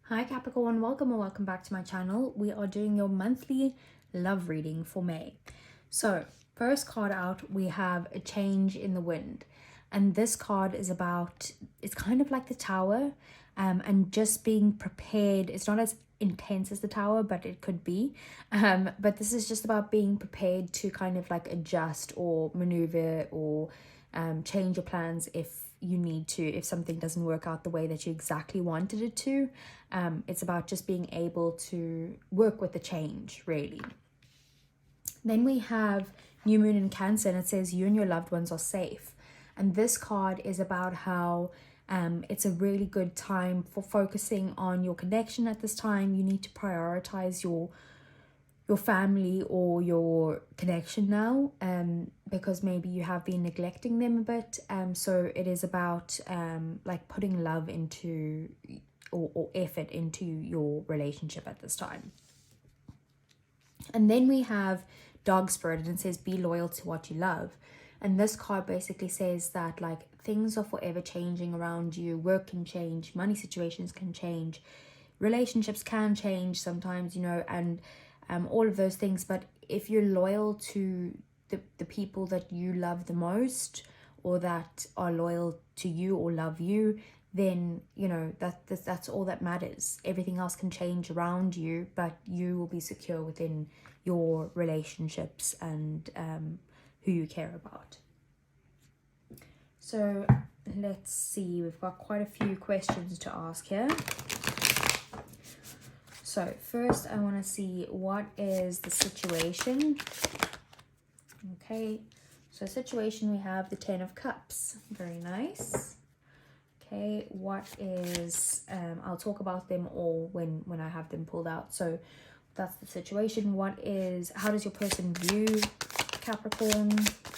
Hi Capricorn, welcome or welcome back to my channel. We are doing your monthly love reading for May. So first card out, we have a change in the wind. And this card is about, it's kind of like the Tower, and just being prepared. It's not as intense as the Tower, but it could be. But this is just about being prepared to kind of like adjust or maneuver or change your plans if you need to, if something doesn't work out the way that you exactly wanted it to. It's about just being able to work with the change, really. Then we have New Moon in Cancer, and it says you and your loved ones are safe. And this card is about how it's a really good time for focusing on your connection at this time. You need to prioritize your family or your connection now, because maybe you have been neglecting them a bit. So it is about like putting love into or effort into your relationship at this time. And then we have Dog Spirit, and it says be loyal to what you love. And this card basically says that like things are forever changing around you. Work can change, money situations can change, relationships can change sometimes, you know, and all of those things. But if you're loyal to the people that you love the most, or that are loyal to you or love you, then you know that's all that matters. Everything else can change around you, but you will be secure within your relationships and who you care about. So let's see, we've got quite a few questions to ask here. So first I want to see what is the situation. Okay, so situation, we have the 10 of Cups. Very nice. Okay, what is I'll talk about them all when I have them pulled out. So that's the situation. How does your person view Capricorn?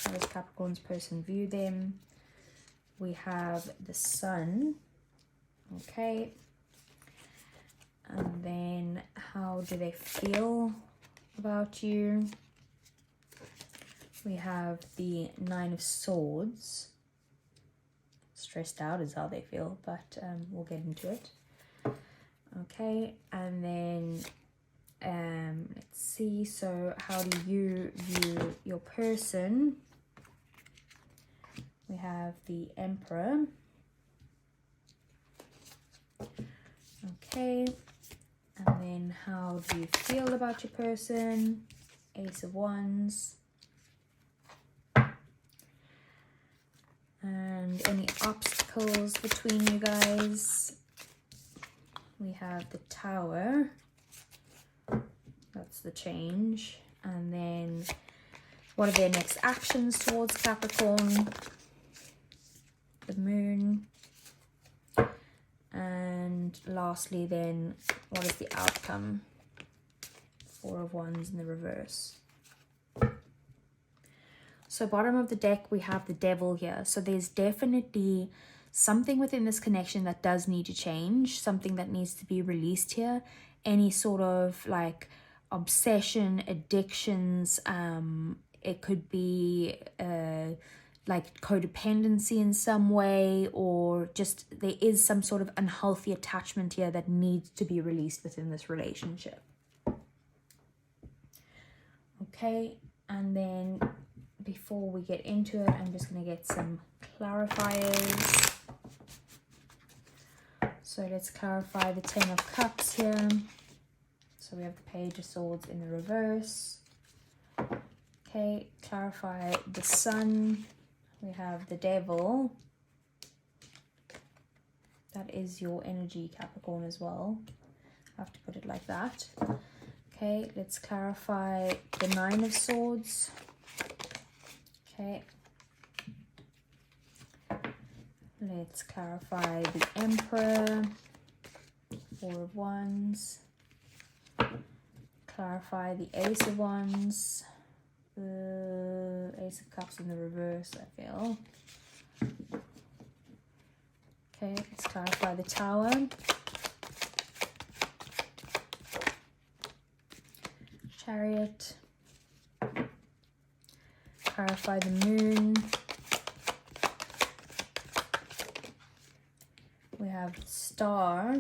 How does Capricorn's person view them? We have the Sun. Okay, and then how do they feel about you? We have the 9 of Swords. Stressed out is how they feel, but we'll get into it. Okay, and then let's see, so how do you view your person? We have the Emperor. Okay, and then how do you feel about your person? Ace of Wands. And any obstacles between you guys? We have the Tower. That's the change. And then what are their next actions towards Capricorn? The Moon. And lastly then, what is the outcome? 4 of Wands in the reverse. So bottom of the deck, we have the Devil here. So there's definitely something within this connection that does need to change, something that needs to be released here. Any sort of like obsession, addictions, it could be like codependency in some way, or just there is some sort of unhealthy attachment here that needs to be released within this relationship. Okay, and then before we get into it, I'm just going to get some clarifiers. So let's clarify the 10 of Cups here. So we have the Page of Swords in the reverse. Okay, clarify the Sun. We have the Devil. That is your energy, Capricorn, as well. I have to put it like that. Okay, let's clarify the 9 of Swords. Okay, let's clarify the Emperor, 4 of Wands. Clarify the Ace of Wands, Ace of Cups in the reverse, I feel. Okay, let's clarify the Tower. Chariot. Clarify the Moon. We have Star.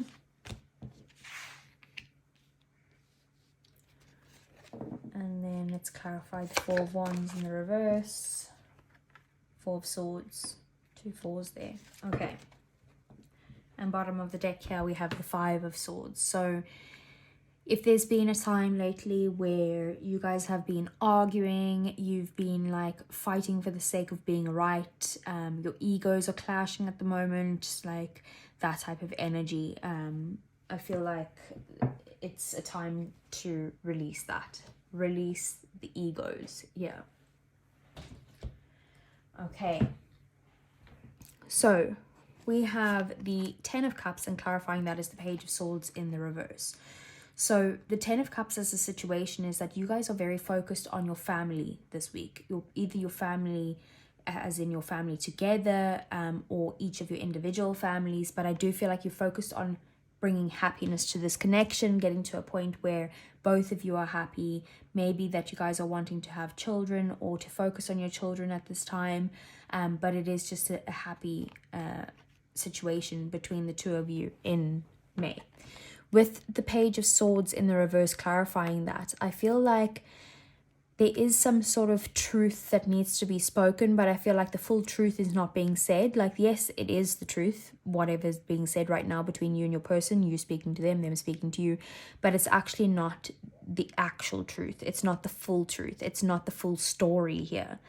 clarify the Four of Wands in the reverse. Four of Swords. 2 fours there. Okay. And bottom of the deck here we have the Five of Swords. So if there's been a time lately where you guys have been arguing, you've been like fighting for the sake of being right, your egos are clashing at the moment, like that type of energy, I feel like it's a time to release that. Release the egos. Yeah. Okay. So we have the Ten of Cups, and clarifying that is the Page of Swords in the reverse. So the Ten of Cups as a situation is that you guys are very focused on your family this week. Either your family as in your family together, or each of your individual families. But I do feel like you're focused on bringing happiness to this connection, getting to a point where both of you are happy. Maybe that you guys are wanting to have children or to focus on your children at this time. But it is just a happy situation between the two of you in May. With the Page of Swords in the reverse, clarifying that, I feel like there is some sort of truth that needs to be spoken, but I feel like the full truth is not being said. Like, yes, it is the truth, whatever's being said right now between you and your person, you speaking to them speaking to you, but it's actually not the actual truth. It's not the full truth. It's not the full story here.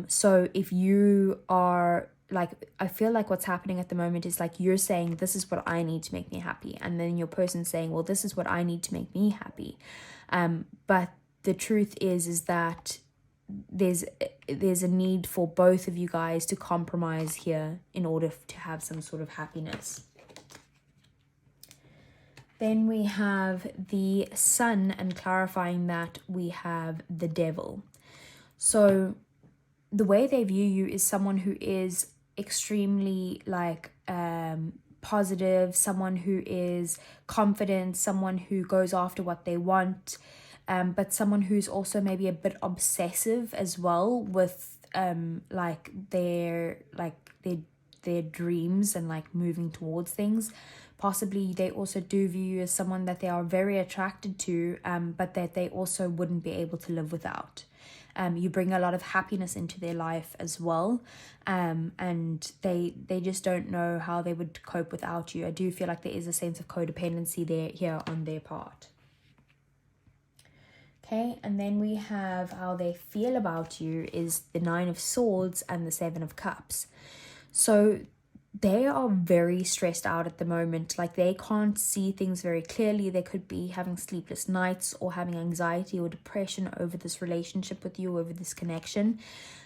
So if you are like, I feel like what's happening at the moment is like you're saying, this is what I need to make me happy. And then your person's saying, well, this is what I need to make me happy. But the truth is that there's a need for both of you guys to compromise here in order to have some sort of happiness. Then we have the Sun, and clarifying that we have the Devil. So the way they view you is someone who is extremely like positive, someone who is confident, someone who goes after what they want, but someone who's also maybe a bit obsessive as well with their dreams and like moving towards things. Possibly they also do view you as someone that they are very attracted to, but that they also wouldn't be able to live without. You bring a lot of happiness into their life as well, and they just don't know how they would cope without you. I do feel like there is a sense of codependency here on their part. Okay, and then we have how they feel about you is the Nine of Swords and the Seven of Cups. So they are very stressed out at the moment. Like, they can't see things very clearly. They could be having sleepless nights or having anxiety or depression over this relationship with you, over this connection.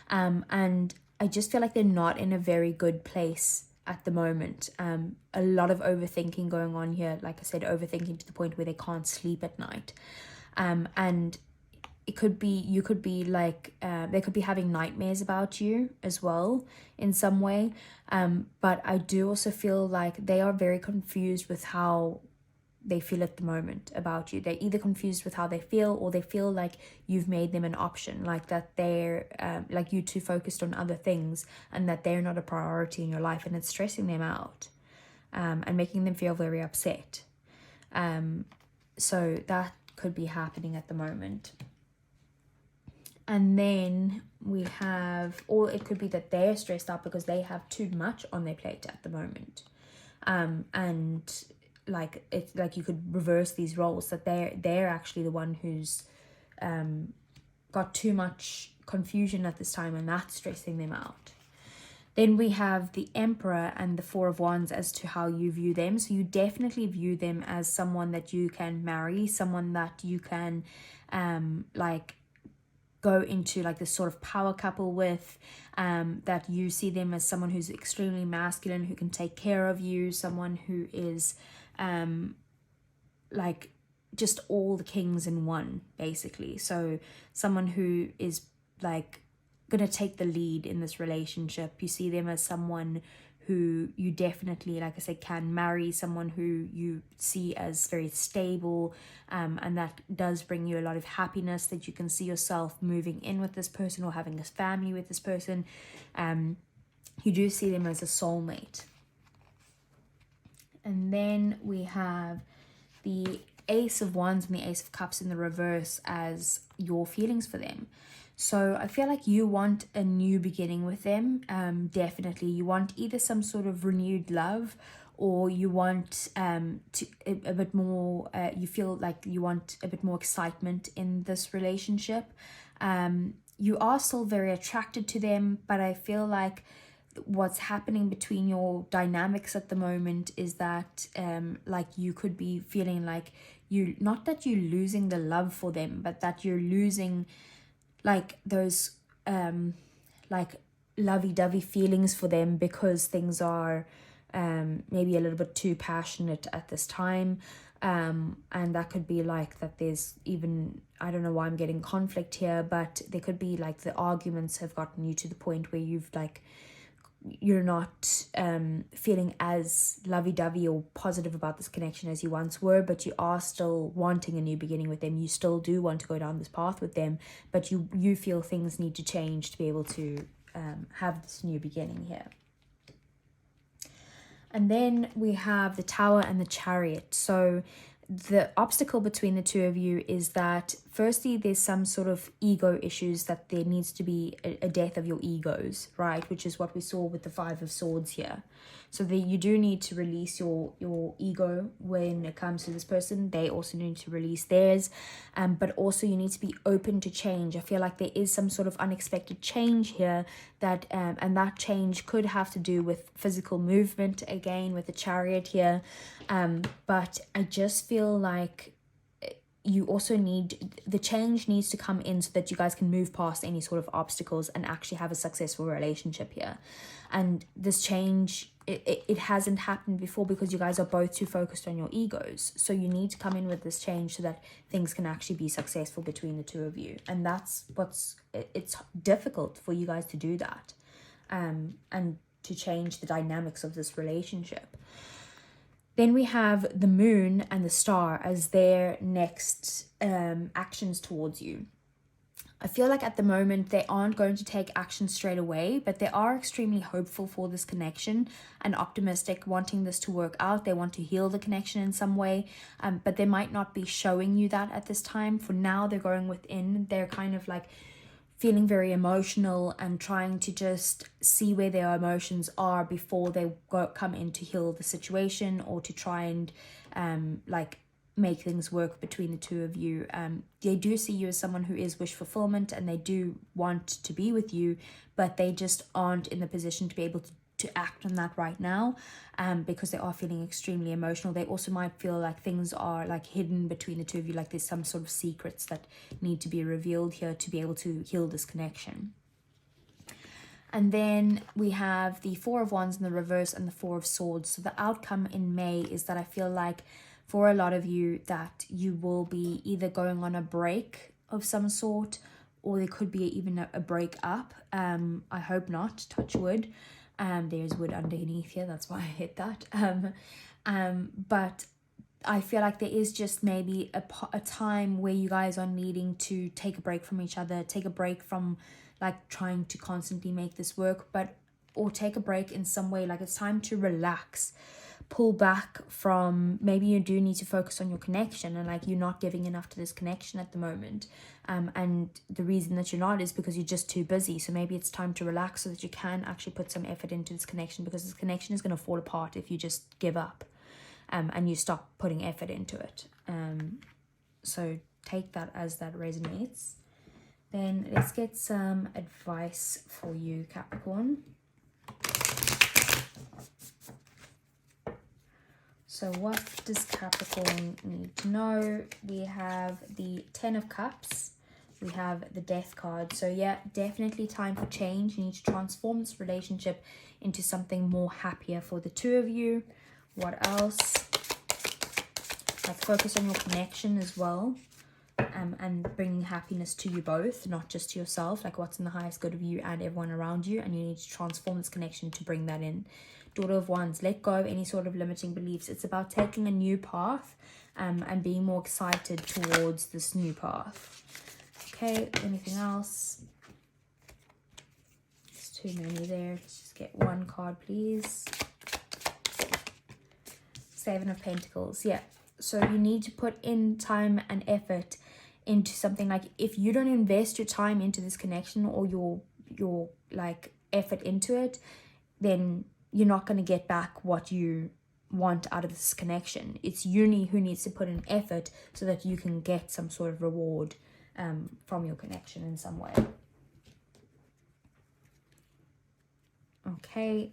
And I just feel like they're not in a very good place at the moment. A lot of overthinking going on here. Like I said, overthinking to the point where they can't sleep at night. And it could be, you could be like, they could be having nightmares about you as well in some way. But I do also feel like they are very confused with how they feel at the moment about you. They're either confused with how they feel, or they feel like you've made them an option, like that they're like you too focused on other things and that they're not a priority in your life, and it's stressing them out and making them feel very upset. So that could be happening at the moment. And then we have, or it could be that they're stressed out because they have too much on their plate at the moment. And like, it's like you could reverse these roles, that they're actually the one who's got too much confusion at this time, and that's stressing them out. Then we have the Emperor and the Four of Wands as to how you view them. So you definitely view them as someone that you can marry, someone that you can like go into like this sort of power couple with, that you see them as someone who's extremely masculine, who can take care of you, someone who is like just all the kings in one, basically. So someone who is like gonna take the lead in this relationship. You see them as someone who you definitely, like I said, can marry, someone who you see as very stable, and that does bring you a lot of happiness, that you can see yourself moving in with this person or having a family with this person. You do see them as a soulmate. And then we have the Ace of Wands and the Ace of Cups in the reverse as your feelings for them. So I feel like you want a new beginning with them. Definitely. You want either some sort of renewed love, or you want a bit more, you feel like you want a bit more excitement in this relationship. You are still very attracted to them, but I feel like what's happening between your dynamics at the moment is that like you could be feeling like you, not that you're losing the love for them, but that you're losing like those like lovey-dovey feelings for them, because things are maybe a little bit too passionate at this time. And that could be like that there's even, I don't know why I'm getting conflict here, but there could be like the arguments have gotten you to the point where you've like, you're not feeling as lovey-dovey or positive about this connection as you once were, but you are still wanting a new beginning with them. You still do want to go down this path with them, but you feel things need to change to be able to have this new beginning here. And then we have the Tower and the Chariot. So the obstacle between the two of you is that firstly there's some sort of ego issues, that there needs to be a death of your egos, right? Which is what we saw with the Five of Swords here. So that you do need to release your ego when it comes to this person. They also need to release theirs, but also you need to be open to change. I feel like there is some sort of unexpected change here, that and that change could have to do with physical movement, again with the Chariot here, but I just feel like you also need, the change needs to come in so that you guys can move past any sort of obstacles and actually have a successful relationship here. And this change, it hasn't happened before because you guys are both too focused on your egos. So you need to come in with this change so that things can actually be successful between the two of you. And that's it's difficult for you guys to do that, and to change the dynamics of this relationship. Then we have the Moon and the Star as their next actions towards you. I feel like at the moment they aren't going to take action straight away, but they are extremely hopeful for this connection and optimistic, wanting this to work out. They want to heal the connection in some way, but they might not be showing you that at this time. For now, they're going within. They're kind of like feeling very emotional and trying to just see where their emotions are before they come in to heal the situation, or to try and like make things work between the two of you. They do see you as someone who is wish fulfillment, and they do want to be with you, but they just aren't in the position to be able to act on that right now, because they are feeling extremely emotional. They also might feel like things are like hidden between the two of you, like there's some sort of secrets that need to be revealed here to be able to heal this connection. And then we have the Four of Wands in the reverse and the Four of Swords. So the outcome in May is that I feel like for a lot of you that you will be either going on a break of some sort, or there could be even a break up. I hope not, touch wood. There's wood underneath here, that's why I hit that. But I feel like there is just maybe a time where you guys are needing to take a break from each other, take a break from like trying to constantly make this work, or take a break in some way. Like it's time to relax, pull back from, maybe you do need to focus on your connection, and like you're not giving enough to this connection at the moment, and the reason that you're not is because you're just too busy. So maybe it's time to relax so that you can actually put some effort into this connection, because this connection is going to fall apart if you just give up and you stop putting effort into it. So take that as that resonates. Then let's get some advice for you, Capricorn. So what does Capricorn need to know? We have the Ten of Cups. We have the Death card. So yeah, definitely time for change. You need to transform this relationship into something more happier for the two of you. What else? Like focus on your connection as well. And bringing happiness to you both, not just to yourself. Like what's in the highest good of you and everyone around you. And you need to transform this connection to bring that in. Daughter of Wands, let go of any sort of limiting beliefs. It's about taking a new path and being more excited towards this new path. Okay, anything else? There's too many there. Let's just get one card, please. Seven of Pentacles. Yeah. So you need to put in time and effort into something. Like if you don't invest your time into this connection or your like effort into it, then you're not going to get back what you want out of this connection. It's you who needs to put in effort so that you can get some sort of reward from your connection in some way. Okay,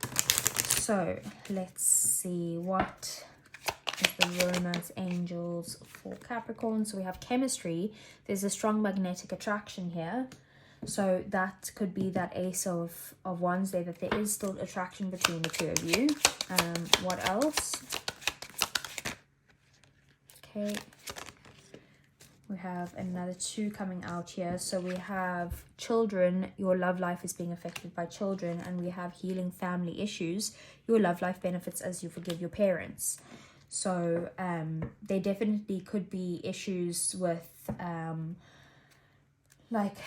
so let's see what is the romance angels for Capricorn. So we have chemistry. There's a strong magnetic attraction here. So that could be that ace of wands there, that there is still attraction between the two of you. What else? Okay. We have another 2 coming out here. So we have children. Your love life is being affected by children. And we have healing family issues. Your love life benefits as you forgive your parents. So there definitely could be issues with like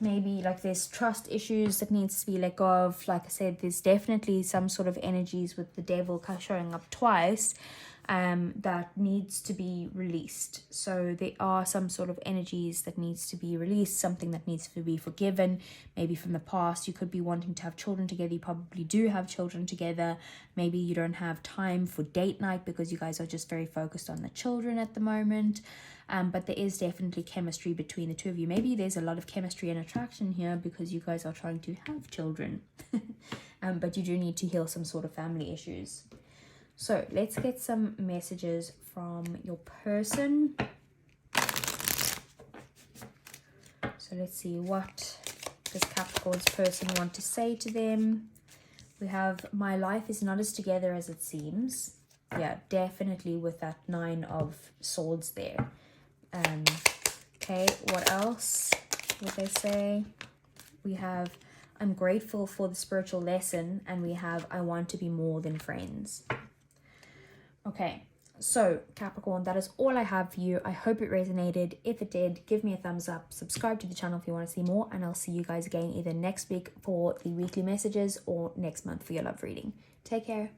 maybe like there's trust issues that needs to be let go of. Like I said, there's definitely some sort of energies with the devil showing up twice that needs to be released. So there are some sort of energies that needs to be released, something that needs to be forgiven, maybe from the past. You could be wanting to have children together. You probably do have children together. Maybe you don't have time for date night because you guys are just very focused on the children at the moment. But there is definitely chemistry between the two of you. Maybe there's a lot of chemistry and attraction here because you guys are trying to have children. But you do need to heal some sort of family issues. So let's get some messages from your person. So let's see, what does Capricorn's person want to say to them? We have, my life is not as together as it seems. Yeah, definitely with that 9 of swords there. Okay, what else would they say? We have, I'm grateful for the spiritual lesson. And we have, I want to be more than friends. Okay, so Capricorn, that is all I have for you. I hope it resonated. If it did, give me a thumbs up. Subscribe to the channel if you want to see more. And I'll see you guys again either next week for the weekly messages or next month for your love reading. Take care.